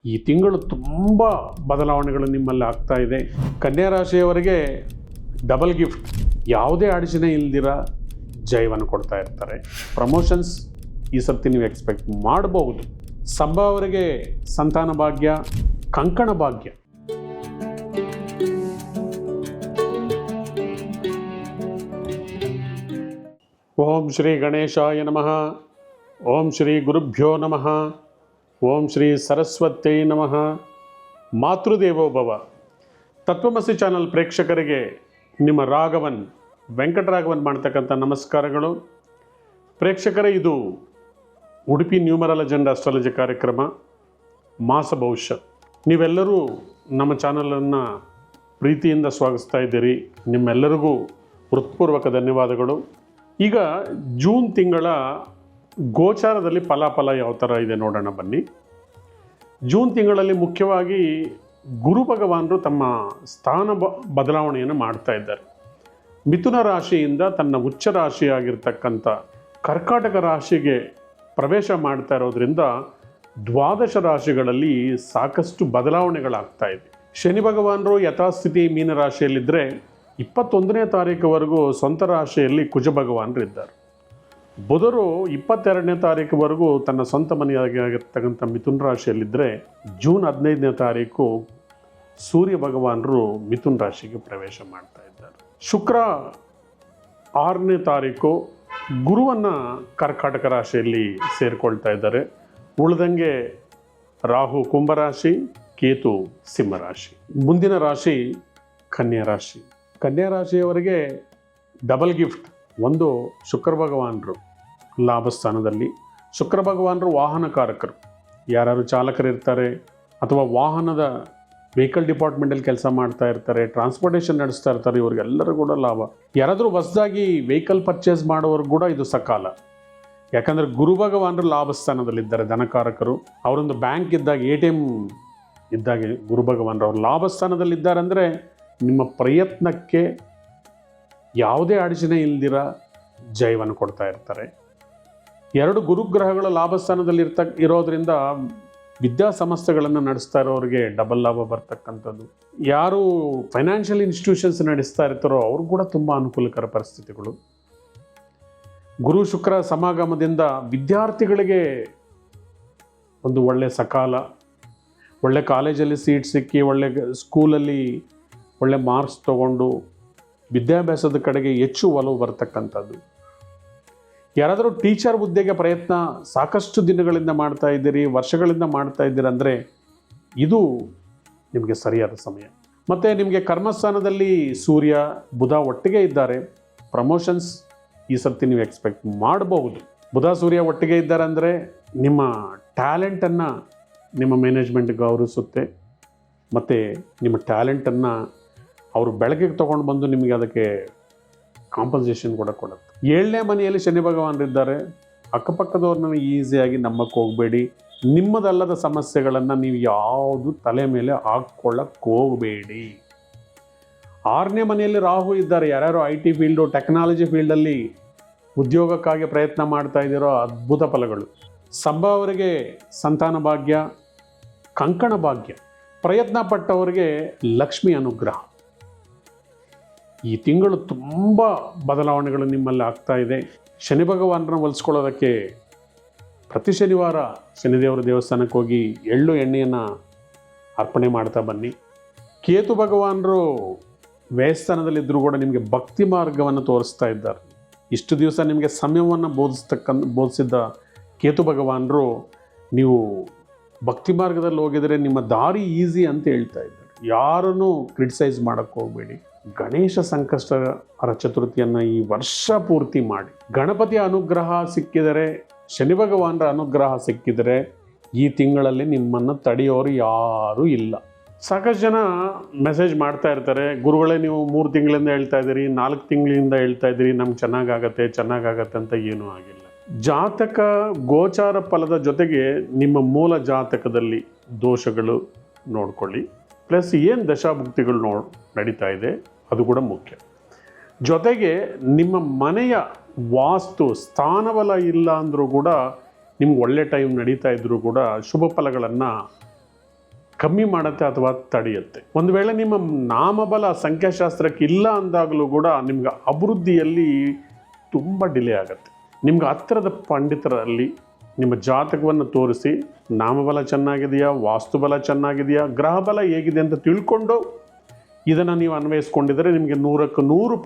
ಈ ತಿಂಗಳು ತುಂಬ ಬದಲಾವಣೆಗಳು ನಿಮ್ಮಲ್ಲಿ ಆಗ್ತಾ ಇದೆ. ಕನ್ಯಾ ರಾಶಿಯವರಿಗೆ ಡಬಲ್ ಗಿಫ್ಟ್, ಯಾವುದೇ ಅಡಚಣೆ ಇಲ್ದಿರ ಜಯವನ್ನು ಕೊಡ್ತಾ ಇರ್ತಾರೆ. ಪ್ರಮೋಷನ್ಸ್ ಈ ಸರ್ತಿ ನೀವು ಎಕ್ಸ್ಪೆಕ್ಟ್ ಮಾಡಬಹುದು. ಸಂಭವರಿಗೆ ಸಂತಾನ ಭಾಗ್ಯ, ಕಂಕಣ ಭಾಗ್ಯ. ಓಂ ಶ್ರೀ ಗಣೇಶಾಯ ನಮಃ. ಓಂ ಶ್ರೀ ಗುರುಭ್ಯೋ ನಮಃ. ಓಂ ಶ್ರೀ ಸರಸ್ವತ್ಯೈ ನಮಃ. ಮಾತೃದೇವೋಭವ. ತತ್ವಮಸಿ ಚಾನಲ್ ಪ್ರೇಕ್ಷಕರಿಗೆ ನಿಮ್ಮ ರಾಘವನ್, ವೆಂಕಟರಾಘವನ್ ಮಾಡ್ತಕ್ಕಂಥ ನಮಸ್ಕಾರಗಳು. ಪ್ರೇಕ್ಷಕರೇ, ಇದು ಉಡುಪಿ ನ್ಯೂಮರಲ್ ಅಜೆಂಡಾ ಅಸ್ಟ್ರಾಲಜಿ ಕಾರ್ಯಕ್ರಮ ಮಾಸ ಭವಿಷ್ಯ. ನೀವೆಲ್ಲರೂ ನಮ್ಮ ಚಾನಲನ್ನು ಪ್ರೀತಿಯಿಂದ ಸ್ವಾಗತಿಸ್ತಾ ಇದ್ದೀರಿ. ನಿಮ್ಮೆಲ್ಲರಿಗೂ ಹೃತ್ಪೂರ್ವಕ ಧನ್ಯವಾದಗಳು. ಈಗ ಜೂನ್ ತಿಂಗಳ ಗೋಚಾರದಲ್ಲಿ ಫಲಾಫಲ ಯಾವ ಥರ ಇದೆ ನೋಡೋಣ ಬನ್ನಿ. ಜೂನ್ ತಿಂಗಳಲ್ಲಿ ಮುಖ್ಯವಾಗಿ ಗುರು ಭಗವಾನರು ತಮ್ಮ ಸ್ಥಾನ ಬದಲಾವಣೆಯನ್ನು ಮಾಡ್ತಾ ಇದ್ದಾರೆ. ಮಿಥುನ ರಾಶಿಯಿಂದ ತನ್ನ ಉಚ್ಚ ರಾಶಿಯಾಗಿರ್ತಕ್ಕಂಥ ಕರ್ಕಾಟಕ ರಾಶಿಗೆ ಪ್ರವೇಶ ಮಾಡ್ತಾ ಇರೋದ್ರಿಂದ ದ್ವಾದಶ ರಾಶಿಗಳಲ್ಲಿ ಸಾಕಷ್ಟು ಬದಲಾವಣೆಗಳಾಗ್ತಾ ಇದೆ. ಶನಿ ಭಗವಾನರು ಯಥಾಸ್ಥಿತಿ ಮೀನ ರಾಶಿಯಲ್ಲಿದ್ದರೆ 21ನೇ ತಾರೀಕುವರೆಗೂ ಸ್ವಂತ ರಾಶಿಯಲ್ಲಿ ಕುಜ ಭಗವಾನರು ಇದ್ದಾರೆ. ಬುಧರು 22ನೇ ತಾರೀಕುವರೆಗೂ ತನ್ನ ಸ್ವಂತ ಮನೆಯಾಗಿರ್ತಕ್ಕಂಥ ಮಿಥುನ್ ರಾಶಿಯಲ್ಲಿದ್ದರೆ ಜೂನ್ 15ನೇ ತಾರೀಕು ಸೂರ್ಯ ಭಗವಾನರು ಮಿಥುನ್ ರಾಶಿಗೆ ಪ್ರವೇಶ ಮಾಡ್ತಾ ಇದ್ದಾರೆ. ಶುಕ್ರ 6ನೇ ತಾರೀಕು ಗುರುವನ್ನು ಕರ್ಕಾಟಕ ರಾಶಿಯಲ್ಲಿ ಸೇರಿಕೊಳ್ತಾ ಇದ್ದಾರೆ. ಉಳಿದಂಗೆ ರಾಹು ಕುಂಭರಾಶಿ, ಕೇತು ಸಿಂಹರಾಶಿ. ಮುಂದಿನ ರಾಶಿ ಕನ್ಯಾ ರಾಶಿ. ಕನ್ಯಾ ರಾಶಿಯವರಿಗೆ ಡಬಲ್ ಗಿಫ್ಟ್. ಒಂದು, ಶುಕ್ರ ಭಗವಾನರು ಲಾಭಸ್ಥಾನದಲ್ಲಿ. ಶುಕ್ರ ಭಗವಾನರು ವಾಹನಕಾರಕರು. ಯಾರು ಚಾಲಕರಿರ್ತಾರೆ ಅಥವಾ ವಾಹನದ ವೆಹಿಕಲ್ ಡಿಪಾರ್ಟ್ಮೆಂಟಲ್ಲಿ ಕೆಲಸ ಮಾಡ್ತಾ ಇರ್ತಾರೆ, ಟ್ರಾನ್ಸ್ಪೋರ್ಟೇಷನ್ ನಡೆಸ್ತಾ ಇರ್ತಾರೆ, ಇವ್ರಿಗೆಲ್ಲರೂ ಕೂಡ ಲಾಭ. ಯಾರಾದರೂ ಹೊಸದಾಗಿ ವೆಹಿಕಲ್ ಪರ್ಚೇಸ್ ಮಾಡೋವ್ರಿಗೆ ಕೂಡ ಇದು ಸಕಾಲ. ಯಾಕಂದರೆ ಗುರು ಭಗವಾನರು ಲಾಭಸ್ಥಾನದಲ್ಲಿದ್ದಾರೆ, ಧನಕಾರಕರು. ಅವರೊಂದು ಬ್ಯಾಂಕ್ ಇದ್ದಾಗ, ATM ಇದ್ದಾಗೆ ಗುರು ಭಗವಾನರು ಅವರು ಲಾಭಸ್ಥಾನದಲ್ಲಿದ್ದಾರೆ. ಅಂದರೆ ನಿಮ್ಮ ಪ್ರಯತ್ನಕ್ಕೆ ಯಾವುದೇ ಅಡಚಣೆ ಇಲ್ದಿರ ಜಯವನ್ನು ಕೊಡ್ತಾ ಇರ್ತಾರೆ. ಎರಡು ಗುರುಗ್ರಹಗಳ ಲಾಭಸ್ಥಾನದಲ್ಲಿ ಇರೋದ್ರಿಂದ ವಿದ್ಯಾಸಂಸ್ಥೆಗಳನ್ನು ನಡೆಸ್ತಾ ಇರೋರಿಗೆ ಡಬಲ್ ಲಾಭ ಬರ್ತಕ್ಕಂಥದ್ದು. ಯಾರು ಫೈನಾನ್ಷಿಯಲ್ ಇನ್ಸ್ಟಿಟ್ಯೂಷನ್ಸ್ ನಡೆಸ್ತಾ ಇರ್ತಾರೋ ಅವ್ರು ಕೂಡ ತುಂಬ ಅನುಕೂಲಕರ ಪರಿಸ್ಥಿತಿಗಳು. ಗುರು ಶುಕ್ರ ಸಮಾಗಮದಿಂದ ವಿದ್ಯಾರ್ಥಿಗಳಿಗೆ ಒಂದು ಒಳ್ಳೆಯ ಸಕಾಲ. ಒಳ್ಳೆ ಕಾಲೇಜಲ್ಲಿ ಸೀಟ್ ಸಿಕ್ಕಿ, ಒಳ್ಳೆ ಸ್ಕೂಲಲ್ಲಿ ಒಳ್ಳೆ ಮಾರ್ಕ್ಸ್ ತಗೊಂಡು ವಿದ್ಯಾಭ್ಯಾಸದ ಕಡೆಗೆ ಹೆಚ್ಚು ಒಲವು ಬರ್ತಕ್ಕಂಥದ್ದು. ಯಾರಾದರೂ ಟೀಚರ್ ಹುದ್ದೆಗೆ ಪ್ರಯತ್ನ ಸಾಕಷ್ಟು ದಿನಗಳಿಂದ ಮಾಡ್ತಾ ಇದ್ದೀರಿ, ವರ್ಷಗಳಿಂದ ಮಾಡ್ತಾ ಇದ್ದೀರಿ ಅಂದರೆ ಇದು ನಿಮಗೆ ಸರಿಯಾದ ಸಮಯ. ಮತ್ತು ನಿಮಗೆ ಕರ್ಮಸ್ಥಾನದಲ್ಲಿ ಸೂರ್ಯ ಬುಧ ಒಟ್ಟಿಗೆ ಇದ್ದಾರೆ. ಪ್ರಮೋಷನ್ಸ್ ಈ ಸರ್ತಿ ನೀವು ಎಕ್ಸ್ಪೆಕ್ಟ್ ಮಾಡಬಹುದು. ಬುಧ ಸೂರ್ಯ ಒಟ್ಟಿಗೆ ಇದ್ದಾರೆ ಅಂದರೆ ನಿಮ್ಮ ಟ್ಯಾಲೆಂಟನ್ನು ನಿಮ್ಮ ಮ್ಯಾನೇಜ್ಮೆಂಟ್ ಗೌರವಿಸುತ್ತೆ. ಮತ್ತು ನಿಮ್ಮ ಟ್ಯಾಲೆಂಟನ್ನು ಅವರು ಬೆಳಕಿಗೆ ತೊಗೊಂಡು ಬಂದು ನಿಮಗೆ ಅದಕ್ಕೆ ಕಾಂಪನ್ಸೇಷನ್ ಕೂಡ ಕೊಡುತ್ತೆ. 7ನೇ ಮನೆಯಲ್ಲಿ ಶನಿ ಭಗವಾನರಿದ್ದಾರೆ. ಅಕ್ಕಪಕ್ಕದವ್ರನ್ನ ಈಸಿಯಾಗಿ ನಂಬಕ್ಕೆ ಹೋಗಬೇಡಿ. ನಿಮ್ಮದಲ್ಲದ ಸಮಸ್ಯೆಗಳನ್ನು ನೀವು ಯಾವುದು ತಲೆ ಮೇಲೆ ಹಾಕ್ಕೊಳ್ಳಕ್ಕೆ ಹೋಗಬೇಡಿ. 6ನೇ ಮನೆಯಲ್ಲಿ ರಾಹು ಇದ್ದಾರೆ. ಯಾರ್ಯಾರು IT ಫೀಲ್ಡು, ಟೆಕ್ನಾಲಜಿ ಫೀಲ್ಡಲ್ಲಿ ಉದ್ಯೋಗಕ್ಕಾಗಿ ಪ್ರಯತ್ನ ಮಾಡ್ತಾ ಇದ್ದೀರೋ ಅದ್ಭುತ ಫಲಗಳು. ಸಂಭವರಿಗೆ ಸಂತಾನ ಭಾಗ್ಯ, ಕಂಕಣ ಭಾಗ್ಯ. ಪ್ರಯತ್ನ ಪಟ್ಟವರಿಗೆ ಲಕ್ಷ್ಮಿ ಅನುಗ್ರಹ. ಈ ತಿಂಗಳು ತುಂಬ ಬದಲಾವಣೆಗಳು ನಿಮ್ಮಲ್ಲಿ ಆಗ್ತಾ ಇದೆ. ಶನಿ ಭಗವಾನರನ್ನ ಒಲಿಸ್ಕೊಳ್ಳೋದಕ್ಕೆ ಪ್ರತಿ ಶನಿವಾರ ಶನಿದೇವರ ದೇವಸ್ಥಾನಕ್ಕೆ ಹೋಗಿ ಎಳ್ಳು ಎಣ್ಣೆಯನ್ನು ಅರ್ಪಣೆ ಮಾಡ್ತಾ ಬನ್ನಿ. ಕೇತು ಭಗವಾನರು ವ್ಯಯಸ್ಥಾನದಲ್ಲಿದ್ದರೂ ಕೂಡ ನಿಮಗೆ ಭಕ್ತಿ ಮಾರ್ಗವನ್ನು ತೋರಿಸ್ತಾ ಇದ್ದಾರೆ. ಇಷ್ಟು ದಿವಸ ನಿಮಗೆ ಸಮಯವನ್ನು ಬೋಧಿಸಿದ್ದ ಕೇತು ಭಗವಾನರು ನೀವು ಭಕ್ತಿ ಮಾರ್ಗದಲ್ಲಿ ಹೋಗಿದರೆ ನಿಮ್ಮ ದಾರಿ ಈಸಿ ಅಂತ ಹೇಳ್ತಾ ಇದ್ದಾರೆ. ಯಾರನ್ನು ಕ್ರಿಟಿಸೈಸ್ ಮಾಡೋಕ್ಕೆ ಹೋಗಬೇಡಿ. ಗಣೇಶ ಸಂಕಷ್ಟಹರ ಚತುರ್ಥಿಯನ್ನು ಈ ವರ್ಷ ಪೂರ್ತಿ ಮಾಡಿ. ಗಣಪತಿಯ ಅನುಗ್ರಹ ಸಿಕ್ಕಿದರೆ, ಶನಿ ಭಗವಾನರ ಅನುಗ್ರಹ ಸಿಕ್ಕಿದರೆ ಈ ತಿಂಗಳಲ್ಲಿ ನಿಮ್ಮನ್ನು ತಡೆಯೋರು ಯಾರೂ ಇಲ್ಲ. ಸಾಕಷ್ಟು ಜನ ಮೆಸೇಜ್ ಮಾಡ್ತಾ ಇರ್ತಾರೆ, ಗುರುಗಳೇ ನೀವು 3 ತಿಂಗಳಿಂದ ಹೇಳ್ತಾ ಇದ್ದೀರಿ, 4 ತಿಂಗಳಿಂದ ಹೇಳ್ತಾ ಇದ್ದೀರಿ, ನಮ್ಗೆ ಚೆನ್ನಾಗಾಗತ್ತೆ ಅಂತ ಏನೂ ಆಗಿಲ್ಲ. ಜಾತಕ ಗೋಚಾರ ಫಲದ ಜೊತೆಗೆ ನಿಮ್ಮ ಮೂಲ ಜಾತಕದಲ್ಲಿ ದೋಷಗಳು ನೋಡ್ಕೊಳ್ಳಿ. ಪ್ಲಸ್ ಏನು ದಶಾಭುಕ್ತಿಗಳು ನಡೀತಾ ಇದೆ ಅದು ಕೂಡ ಮುಖ್ಯ. ಜೊತೆಗೆ ನಿಮ್ಮ ಮನೆಯ ವಾಸ್ತು ಸ್ಥಾನಬಲ ಇಲ್ಲ ಅಂದರೂ ಕೂಡ ನಿಮ್ಗೆ ಒಳ್ಳೆ ಟೈಮ್ ನಡೀತಾ ಇದ್ದರೂ ಕೂಡ ಶುಭ ಫಲಗಳನ್ನು ಕಮ್ಮಿ ಮಾಡುತ್ತೆ ಅಥವಾ ತಡೆಯುತ್ತೆ. ಒಂದು ವೇಳೆ ನಿಮ್ಮ ನಾಮಬಲ ಸಂಖ್ಯಾಶಾಸ್ತ್ರಕ್ಕೆ ಇಲ್ಲ ಅಂದಾಗಲೂ ಕೂಡ ನಿಮ್ಗೆ ಅಭಿವೃದ್ಧಿಯಲ್ಲಿ ತುಂಬ ಡಿಲೇ ಆಗುತ್ತೆ. ನಿಮ್ಗೆ ಹತ್ತಿರದ ಪಂಡಿತರಲ್ಲಿ ನಿಮ್ಮ ಜಾತಕವನ್ನು ತೋರಿಸಿ ನಾಮಬಲ ಚೆನ್ನಾಗಿದೆಯಾ, ವಾಸ್ತುಬಲ ಚೆನ್ನಾಗಿದೆಯಾ, ಗ್ರಹಬಲ ಹೇಗಿದೆ ಅಂತ ತಿಳ್ಕೊಂಡು ಇದನ್ನು ನೀವು ಅನ್ವಯಿಸ್ಕೊಂಡಿದ್ರೆ ನಿಮಗೆ 100ಕ್ಕೆ 100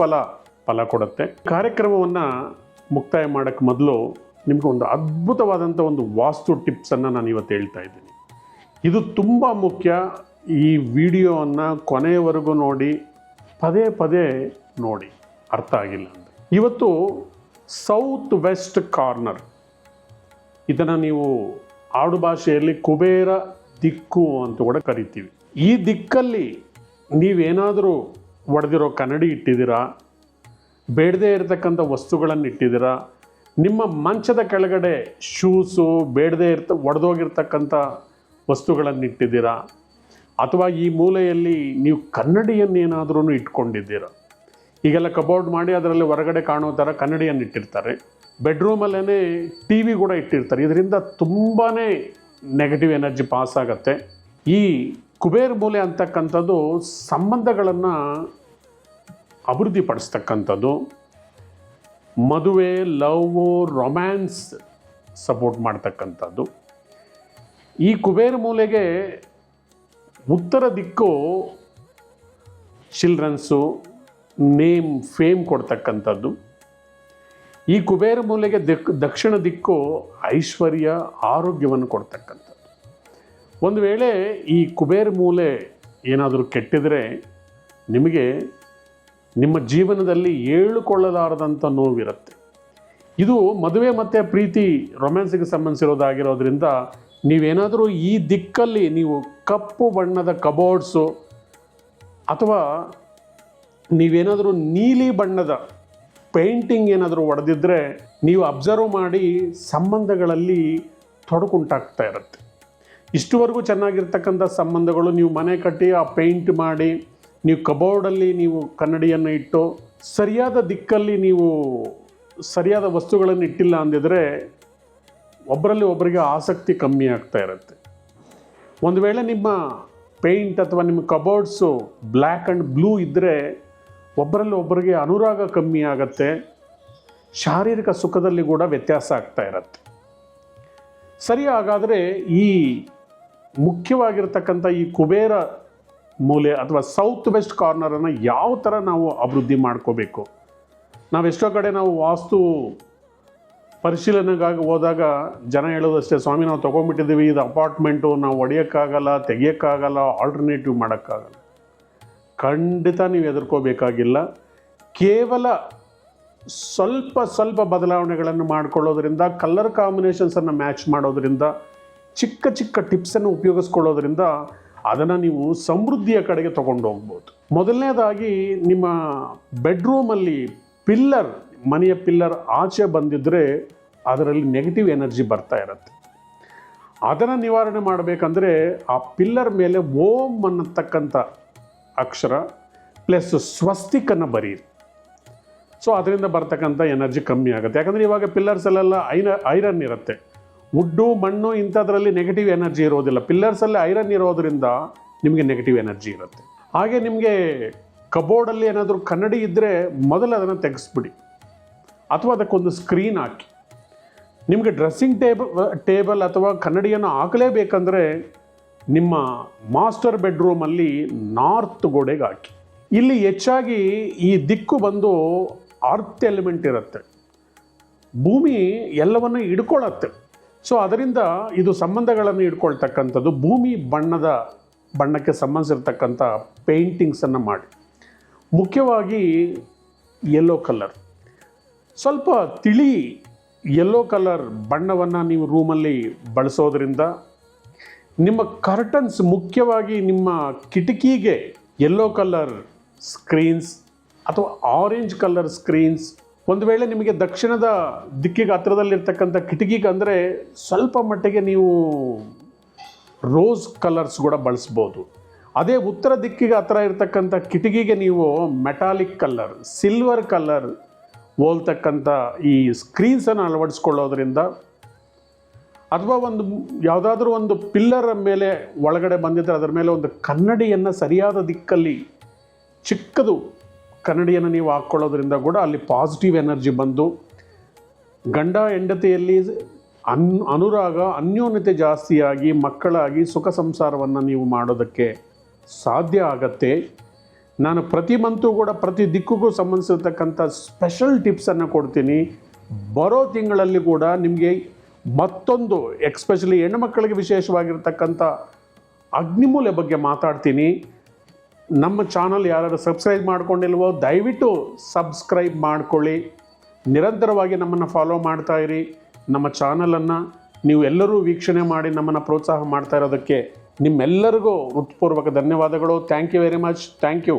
ಫಲ ಕೊಡುತ್ತೆ. ಕಾರ್ಯಕ್ರಮವನ್ನು ಮುಕ್ತಾಯ ಮಾಡೋಕ್ಕೆ ಮೊದಲು ನಿಮಗೆ ಒಂದು ಅದ್ಭುತವಾದಂಥ ಒಂದು ವಾಸ್ತು ಟಿಪ್ಸನ್ನು ನಾನು ಇವತ್ತು ಹೇಳ್ತಾ ಇದ್ದೀನಿ. ಇದು ತುಂಬ ಮುಖ್ಯ. ಈ ವಿಡಿಯೋವನ್ನು ಕೊನೆಯವರೆಗೂ ನೋಡಿ, ಪದೇ ಪದೇ ನೋಡಿ, ಅರ್ಥ ಆಗಿಲ್ಲ ಅಂದರೆ. ಇವತ್ತು ಸೌತ್ ವೆಸ್ಟ್ ಕಾರ್ನರ್, ಇದನ್ನು ನೀವು ಆಡು ಭಾಷೆಯಲ್ಲಿ ಕುಬೇರ ದಿಕ್ಕು ಅಂತ ಕೂಡ ಕರಿತೀವಿ. ಈ ದಿಕ್ಕಲ್ಲಿ ನೀವೇನಾದರೂ ಒಡೆದಿರೋ ಕನ್ನಡಿ ಇಟ್ಟಿದ್ದೀರಾ, ಬೇಡದೇ ಇರತಕ್ಕಂಥ ವಸ್ತುಗಳನ್ನು ಇಟ್ಟಿದ್ದೀರಾ, ನಿಮ್ಮ ಮಂಚದ ಕೆಳಗಡೆ ಶೂಸು ಬೇಡದೇ ಒಡೆದೋಗಿರ್ತಕ್ಕಂಥ ವಸ್ತುಗಳನ್ನು ಇಟ್ಟಿದ್ದೀರಾ, ಅಥವಾ ಈ ಮೂಲೆಯಲ್ಲಿ ನೀವು ಕನ್ನಡಿಯನ್ನೇನಾದ್ರೂ ಇಟ್ಕೊಂಡಿದ್ದೀರಾ. ಈಗೆಲ್ಲ ಕಬೋರ್ಡ್ ಮಾಡಿ ಅದರಲ್ಲಿ ಹೊರಗಡೆ ಕಾಣೋ ಥರ ಕನ್ನಡಿಯನ್ನು ಇಟ್ಟಿರ್ತಾರೆ. ಬೆಡ್ರೂಮಲ್ಲೇ ಟಿ ವಿ ಕೂಡ ಇಟ್ಟಿರ್ತಾರೆ. ಇದರಿಂದ ತುಂಬಾ ನೆಗೆಟಿವ್ ಎನರ್ಜಿ ಪಾಸ್ ಆಗುತ್ತೆ. ಈ ಕುಬೇರ್ ಮೂಲೆ ಅಂತಕ್ಕಂಥದ್ದು ಸಂಬಂಧಗಳನ್ನು ಅಭಿವೃದ್ಧಿಪಡಿಸ್ತಕ್ಕಂಥದ್ದು, ಮದುವೆ, ಲವ್, ರೊಮ್ಯಾನ್ಸ್ ಸಪೋರ್ಟ್ ಮಾಡ್ತಕ್ಕಂಥದ್ದು. ಈ ಕುಬೇರ ಮೂಲೆಗೆ ಉತ್ತರ ದಿಕ್ಕು ಚಿಲ್ಡ್ರನ್ಸು, ನೇಮ್, ಫೇಮ್ ಕೊಡ್ತಕ್ಕಂಥದ್ದು. ಈ ಕುಬೇರ ಮೂಲೆಗೆ ದಕ್ಷಿಣ ದಿಕ್ಕು ಐಶ್ವರ್ಯ, ಆರೋಗ್ಯವನ್ನು ಕೊಡ್ತಕ್ಕಂಥದ್ದು. ಒಂದು ವೇಳೆ ಈ ಕುಬೇರ ಮೂಲೆ ಏನಾದರೂ ಕೆಟ್ಟಿದರೆ ನಿಮಗೆ ನಿಮ್ಮ ಜೀವನದಲ್ಲಿ ಹೇಳಿಕೊಳ್ಳಲಾರದಂಥ ನೋವಿರುತ್ತೆ. ಇದು ಮದುವೆ ಮತ್ತು ಪ್ರೀತಿ, ರೊಮ್ಯಾನ್ಸಿಗೆ ಸಂಬಂಧಿಸಿರೋದಾಗಿರೋದ್ರಿಂದ ನೀವೇನಾದರೂ ಈ ದಿಕ್ಕಲ್ಲಿ ನೀವು ಕಪ್ಪು ಬಣ್ಣದ ಕಬೋರ್ಡ್ಸು ಅಥವಾ ನೀವೇನಾದರೂ ನೀಲಿ ಬಣ್ಣದ ಪೇಂಟಿಂಗ್ ಏನಾದರೂ ಹೊಡೆದಿದ್ದರೆ ನೀವು ಅಬ್ಸರ್ವ್ ಮಾಡಿ ಸಂಬಂಧಗಳಲ್ಲಿ ತೊಡಕುಂಟಾಗ್ತಾ ಇರುತ್ತೆ. ಇಷ್ಟುವರೆಗೂ ಚೆನ್ನಾಗಿರ್ತಕ್ಕಂಥ ಸಂಬಂಧಗಳು ನೀವು ಮನೆ ಕಟ್ಟಿ ಆ ಪೇಂಟ್ ಮಾಡಿ ನೀವು ಕಬೋರ್ಡಲ್ಲಿ ನೀವು ಕನ್ನಡಿಯನ್ನು ಇಟ್ಟು ಸರಿಯಾದ ದಿಕ್ಕಲ್ಲಿ ನೀವು ಸರಿಯಾದ ವಸ್ತುಗಳನ್ನು ಇಟ್ಟಿಲ್ಲ ಅಂದಿದ್ರೆ ಒಬ್ಬರಲ್ಲಿ ಒಬ್ಬರಿಗೆ ಆಸಕ್ತಿ ಕಮ್ಮಿ ಆಗ್ತಾ ಇರುತ್ತೆ. ಒಂದು ವೇಳೆ ನಿಮ್ಮ ಪೇಂಟ್ ಅಥವಾ ನಿಮ್ಮ ಕಬೋರ್ಡ್ಸು ಬ್ಲ್ಯಾಕ್ ಆ್ಯಂಡ್ ಬ್ಲೂ ಇದ್ದರೆ ಒಬ್ಬರಲ್ಲಿ ಒಬ್ಬರಿಗೆ ಅನುರಾಗ ಕಮ್ಮಿ ಆಗುತ್ತೆ. ಶಾರೀರಿಕ ಸುಖದಲ್ಲಿ ಕೂಡ ವ್ಯತ್ಯಾಸ ಆಗ್ತಾ ಇರುತ್ತೆ. ಸರಿ, ಹಾಗಾದರೆ ಈ ಮುಖ್ಯವಾಗಿರ್ತಕ್ಕಂಥ ಈ ಕುಬೇರ ಮೂಲೆ ಅಥವಾ ಸೌತ್ ವೆಸ್ಟ್ ಕಾರ್ನರನ್ನು ಯಾವ ಥರ ನಾವು ಅಭಿವೃದ್ಧಿ ಮಾಡ್ಕೋಬೇಕು? ನಾವೆಷ್ಟೋ ಕಡೆ ನಾವು ವಾಸ್ತು ಪರಿಶೀಲನೆಗಾಗಿ ಹೋದಾಗ ಜನ ಹೇಳೋದಷ್ಟೇ, ಸ್ವಾಮಿ ನಾವು ತೊಗೊಂಡ್ಬಿಟ್ಟಿದ್ದೀವಿ, ಇದು ಅಪಾರ್ಟ್ಮೆಂಟು, ನಾವು ಒಡೆಯೋಕ್ಕಾಗಲ್ಲ, ತೆಗಿಯೋಕ್ಕಾಗಲ್ಲ, ಆಲ್ಟರ್ನೇಟಿವ್ ಮಾಡೋಕ್ಕಾಗಲ್ಲ. ಖಂಡಿತ ನೀವು ಹೆದರ್ಕೋಬೇಕಾಗಿಲ್ಲ. ಕೇವಲ ಸ್ವಲ್ಪ ಬದಲಾವಣೆಗಳನ್ನು ಮಾಡಿಕೊಳ್ಳೋದ್ರಿಂದ, ಕಲರ್ ಕಾಂಬಿನೇಷನ್ಸನ್ನು ಮ್ಯಾಚ್ ಮಾಡೋದ್ರಿಂದ, ಚಿಕ್ಕ ಚಿಕ್ಕ ಟಿಪ್ಸನ್ನು ಉಪಯೋಗಿಸ್ಕೊಳ್ಳೋದ್ರಿಂದ ಅದನ್ನು ನೀವು ಸಮೃದ್ಧಿಯ ಕಡೆಗೆ ತೊಗೊಂಡು ಹೋಗ್ಬೋದು. ಮೊದಲನೇದಾಗಿ ನಿಮ್ಮ ಬೆಡ್ರೂಮಲ್ಲಿ ಪಿಲ್ಲರ್, ಮನೆಯ ಪಿಲ್ಲರ್ ಆಚೆ ಬಂದಿದ್ದರೆ ಅದರಲ್ಲಿ ನೆಗೆಟಿವ್ ಎನರ್ಜಿ ಬರ್ತಾ ಇರುತ್ತೆ. ಅದನ್ನು ನಿವಾರಣೆ ಮಾಡಬೇಕಂದ್ರೆ ಆ ಪಿಲ್ಲರ್ ಮೇಲೆ ಓಂ ಅನ್ನತಕ್ಕಂಥ ಅಕ್ಷರ ಪ್ಲಸ್ ಸ್ವಸ್ತಿಕನ್ನು ಬರೀರಿ. ಸೊ ಅದರಿಂದ ಬರ್ತಕ್ಕಂಥ ಎನರ್ಜಿ ಕಮ್ಮಿ ಆಗುತ್ತೆ. ಯಾಕಂದರೆ ಇವಾಗ ಪಿಲ್ಲರ್ಸಲ್ಲೆಲ್ಲ ಐರನ್ ಇರುತ್ತೆ. ವುಡ್ಡು, ಮಣ್ಣು ಇಂಥದ್ರಲ್ಲಿ ನೆಗೆಟಿವ್ ಎನರ್ಜಿ ಇರೋದಿಲ್ಲ. ಪಿಲ್ಲರ್ಸಲ್ಲಿ ಐರನ್ ಇರೋದ್ರಿಂದ ನಿಮಗೆ ನೆಗೆಟಿವ್ ಎನರ್ಜಿ ಇರುತ್ತೆ. ಹಾಗೆ ನಿಮಗೆ ಕಬೋರ್ಡಲ್ಲಿ ಏನಾದರೂ ಕನ್ನಡಿ ಇದ್ದರೆ ಮೊದಲು ಅದನ್ನು ತೆಗೆಸ್ಬಿಡಿ, ಅಥವಾ ಅದಕ್ಕೊಂದು ಸ್ಕ್ರೀನ್ ಹಾಕಿ. ನಿಮಗೆ ಡ್ರೆಸ್ಸಿಂಗ್ ಟೇಬಲ್ ಅಥವಾ ಕನ್ನಡಿಯನ್ನು ಹಾಕಲೇಬೇಕಂದ್ರೆ ನಿಮ್ಮ ಮಾಸ್ಟರ್ ಬೆಡ್ರೂಮಲ್ಲಿ ನಾರ್ತ್ ಗೋಡೆಗೆ ಹಾಕಿ. ಇಲ್ಲಿ ಹೆಚ್ಚಾಗಿ ಈ ದಿಕ್ಕು ಬಂದು ಅರ್ತ್ ಎಲಿಮೆಂಟ್ ಇರುತ್ತೆ. ಭೂಮಿ ಎಲ್ಲವನ್ನು ಹಿಡ್ಕೊಳ್ಳುತ್ತೆ. ಸೊ ಅದರಿಂದ ಇದು ಸಂಬಂಧಗಳನ್ನು ಇಟ್ಕೊಳ್ತಕ್ಕಂಥದ್ದು. ಭೂಮಿ ಬಣ್ಣಕ್ಕೆ ಸಂಬಂಧಿಸಿರ್ತಕ್ಕಂಥ ಪೇಂಟಿಂಗ್ಸನ್ನು ಮಾಡಿ. ಮುಖ್ಯವಾಗಿ ಯೆಲ್ಲೋ ಕಲರ್, ಸ್ವಲ್ಪ ತಿಳಿ ಯೆಲ್ಲೋ ಕಲರ್ ಬಣ್ಣವನ್ನು ನೀವು ರೂಮಲ್ಲಿ ಬಳಸೋದ್ರಿಂದ ನಿಮ್ಮ ಕರ್ಟನ್ಸ್, ಮುಖ್ಯವಾಗಿ ನಿಮ್ಮ ಕಿಟಕಿಗೆ ಯೆಲ್ಲೋ ಕಲರ್ ಸ್ಕ್ರೀನ್ಸ್ ಅಥವಾ ಆರೆಂಜ್ ಕಲರ್ ಸ್ಕ್ರೀನ್ಸ್. ಒಂದು ವೇಳೆ ನಿಮಗೆ ದಕ್ಷಿಣದ ದಿಕ್ಕಿಗೆ ಹತ್ತಿರದಲ್ಲಿರ್ತಕ್ಕಂಥ ಕಿಟಕಿಗೆ ಅಂದರೆ ಸ್ವಲ್ಪ ಮಟ್ಟಿಗೆ ನೀವು ರೋಸ್ ಕಲರ್ಸ್ ಕೂಡ ಬಳಸ್ಬೋದು. ಅದೇ ಉತ್ತರ ದಿಕ್ಕಿಗೆ ಹತ್ತಿರ ಇರ್ತಕ್ಕಂಥ ಕಿಟಕಿಗೆ ನೀವು ಮೆಟಾಲಿಕ್ ಕಲರ್, ಸಿಲ್ವರ್ ಕಲರ್ ಹೋಲ್ತಕ್ಕಂಥ ಈ ಸ್ಕ್ರೀನ್ಸನ್ನು ಅಳವಡಿಸ್ಕೊಳ್ಳೋದ್ರಿಂದ ಅಥವಾ ಯಾವುದಾದ್ರೂ ಒಂದು ಪಿಲ್ಲರ್ ಮೇಲೆ ಒಳಗಡೆ ಬಂದಿದ್ದರೆ ಅದರ ಮೇಲೆ ಒಂದು ಕನ್ನಡಿಯನ್ನು ಸರಿಯಾದ ದಿಕ್ಕಲ್ಲಿ ಚಿಕ್ಕದು ಕನ್ನಡಿಯನ್ನು ನೀವು ಹಾಕ್ಕೊಳ್ಳೋದ್ರಿಂದ ಕೂಡ ಅಲ್ಲಿ ಪಾಸಿಟಿವ್ ಎನರ್ಜಿ ಬಂದು ಗಂಡ ಹೆಂಡತಿಯಲ್ಲಿ ಅನುರಾಗ ಅನ್ಯೋನ್ಯತೆ ಜಾಸ್ತಿಯಾಗಿ ಮಕ್ಕಳಾಗಿ ಸುಖ ಸಂಸಾರವನ್ನು ನೀವು ಮಾಡೋದಕ್ಕೆ ಸಾಧ್ಯ ಆಗತ್ತೆ. ನಾನು ಪ್ರತಿ ಮಂತು ಕೂಡ ಪ್ರತಿ ದಿಕ್ಕಿಗೂ ಸಂಬಂಧಿಸಿರ್ತಕ್ಕಂಥ ಸ್ಪೆಷಲ್ ಟಿಪ್ಸನ್ನು ಕೊಡ್ತೀನಿ. ಬರೋ ತಿಂಗಳಲ್ಲಿ ಕೂಡ ನಿಮಗೆ ಮತ್ತೊಂದು ಎಕ್ಸ್ಪೆಷಲಿ ಹೆಣ್ಣುಮಕ್ಕಳಿಗೆ ವಿಶೇಷವಾಗಿರ್ತಕ್ಕಂಥ ಅಗ್ನಿಮೂಲೆ ಬಗ್ಗೆ ಮಾತಾಡ್ತೀನಿ. ನಮ್ಮ ಚಾನಲ್ ಯಾರು ಸಬ್ಸ್ಕ್ರೈಬ್ ಮಾಡ್ಕೊಂಡಿಲ್ವೋ ದಯವಿಟ್ಟು ಸಬ್ಸ್ಕ್ರೈಬ್ ಮಾಡ್ಕೊಳ್ಳಿ. ನಿರಂತರವಾಗಿ ನಮ್ಮನ್ನು ಫಾಲೋ ಮಾಡ್ತಾ ಇರಿ. ನಮ್ಮ ಚಾನಲನ್ನು ನೀವು ಎಲ್ಲರೂ ವೀಕ್ಷಣೆ ಮಾಡಿ ನಮ್ಮನ್ನು ಪ್ರೋತ್ಸಾಹ ಮಾಡ್ತಾ ಇರೋದಕ್ಕೆ ನಿಮ್ಮೆಲ್ಲರಿಗೂ ಹೃತ್ಪೂರ್ವಕ ಧನ್ಯವಾದಗಳು. Thank you very much. Thank you.